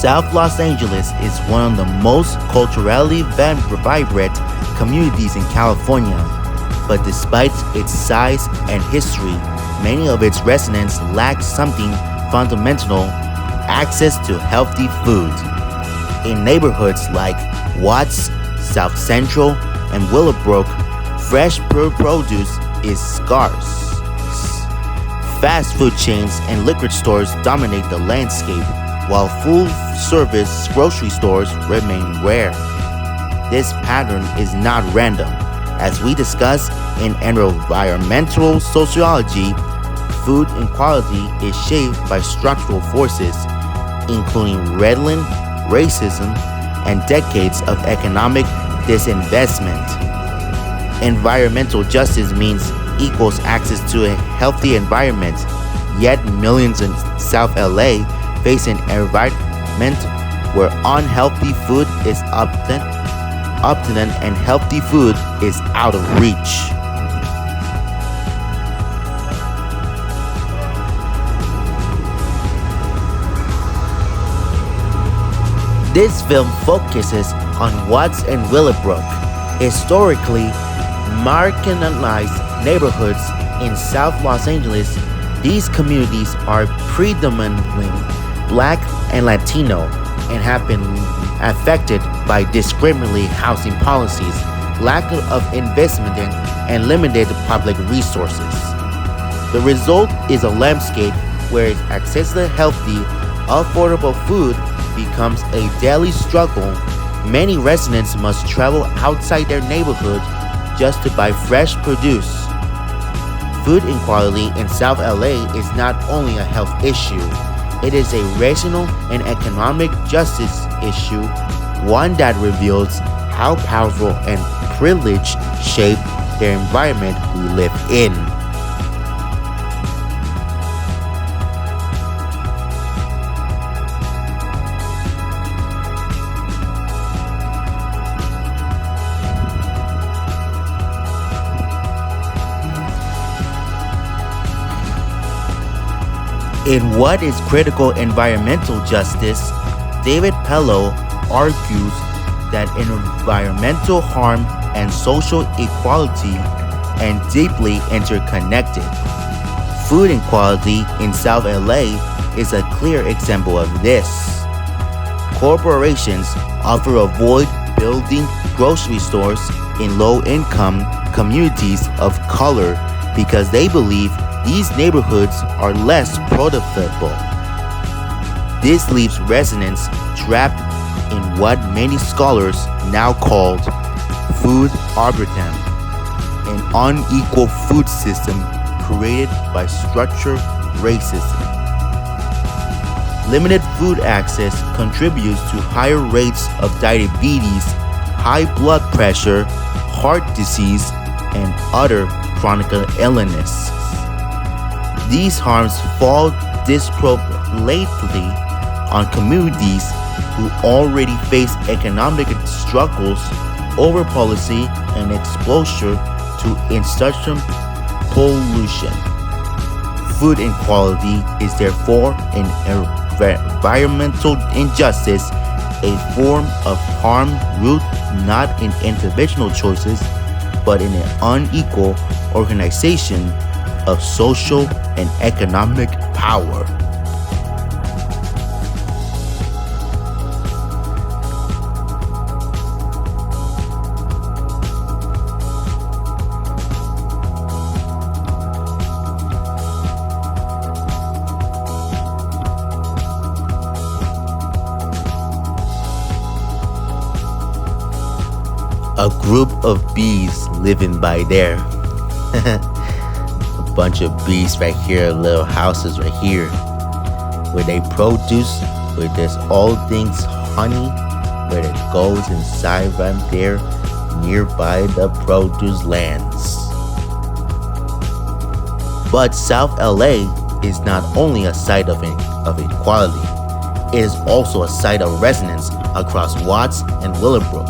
South Los Angeles is one of the most culturally vibrant communities in California, but despite its size and history, many of its residents lack something fundamental: access to healthy food. In neighborhoods like Watts, South Central, and Willowbrook, fresh produce is scarce. Fast food chains and liquor stores dominate the landscape, while full-service grocery stores remain rare. This pattern is not random. As we discuss in environmental sociology, food inequality is shaped by structural forces, including redlining, racism, and decades of economic disinvestment. Environmental justice means equals access to a healthy environment, yet millions in South LA face an environment where unhealthy food is abundant and healthy food is out of reach. This film focuses on Watts and Willowbrook, historically marginalized neighborhoods in South Los Angeles. These communities are predominantly Black and Latino and have been affected by discriminatory housing policies, lack of investment, and limited public resources. The result is a landscape where access to healthy, affordable food becomes a daily struggle. Many residents must travel outside their neighborhood just to buy fresh produce. Food inequality in South LA is not only a health issue, it is a racial and economic justice issue, one that reveals how powerful and privileged shape the environment we live in. In What is Critical Environmental Justice, David Pellow argues that environmental harm and social equality are deeply interconnected. Food inequality in South LA is a clear example of this. Corporations often avoid building grocery stores in low-income communities of color because they believe these neighborhoods are less profitable. This leaves residents trapped in what many scholars now call food arbitrage, an unequal food system created by structural racism. Limited food access contributes to higher rates of diabetes, high blood pressure, heart disease, and other chronic illnesses. These harms fall disproportionately on communities who already face economic struggles, over policy, and exposure to industrial pollution. Food inequality is therefore an environmental injustice, a form of harm rooted not in individual choices, but in an unequal organization of social and economic power. A group of bees living by there. Bunch of bees right here, little houses right here, where they produce, where there's all things honey, where it goes inside right there, nearby the produce lands. But South LA is not only a site of inequality, it is also a site of resonance across Watts and Willowbrook.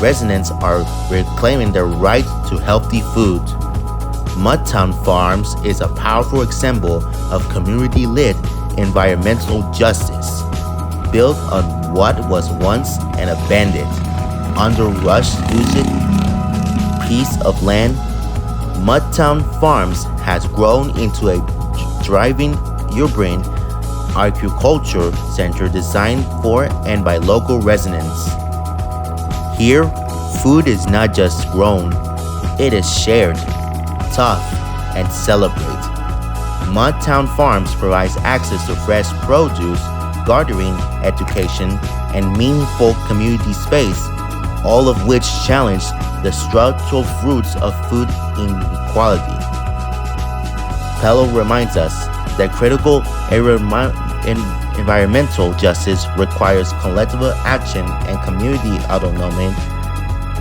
Residents are reclaiming their right to healthy food. MudTown Farms is a powerful example of community-led environmental justice. built on what was once an abandoned, under-rushed-used piece of land. MudTown Farms has grown into a thriving urban agriculture center designed for and by local residents. Here, food is not just grown, it is shared, taught, and celebrated. MudTown Farms provides access to fresh produce, gardening, education, and meaningful community space, all of which challenge the structural roots of food inequality. Pellow reminds us that critical environmental justice requires collective action and community autonomy.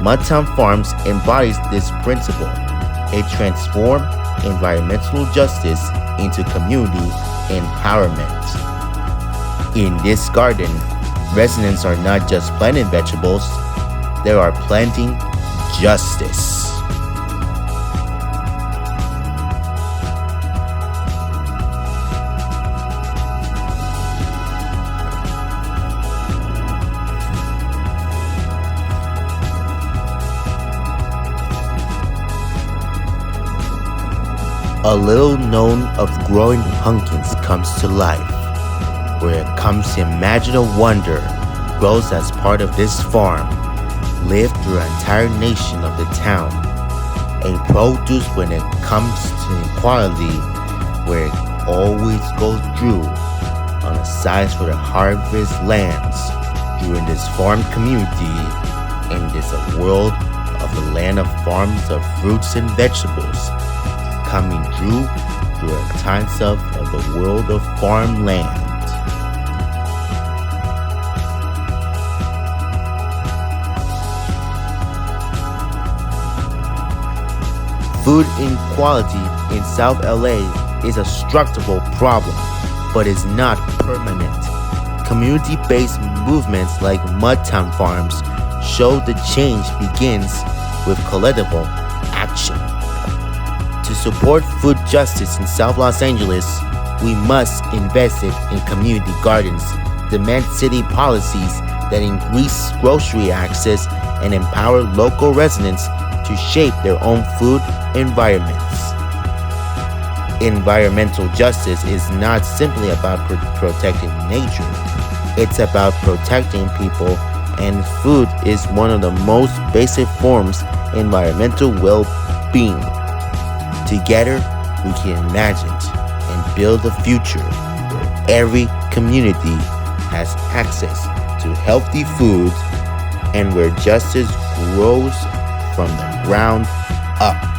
MudTown Farms embodies this principle. It transforms environmental justice into community empowerment. In this garden, residents are not just planting vegetables, they are planting justice. A little known of growing pumpkins comes to life, where it comes to imagine a wonder grows as part of this farm, lived through an entire nation of the town. A produce when it comes to equality, where it always goes through on a size for the harvest lands during this farm community in this world of the land of farms of fruits and vegetables, coming through a times of the world of farmland. Food inequality in South LA is a structural problem, but is not permanent. Community-based movements like MudTown Farms show the change begins with collective action. To support food justice in South Los Angeles, we must invest in community gardens, demand city policies that increase grocery access, and empower local residents to shape their own food environments. Environmental justice is not simply about protecting nature. It's about protecting people, and food is one of the most basic forms of environmental well-being. Together, we can imagine and build a future where every community has access to healthy foods and where justice grows from the ground up.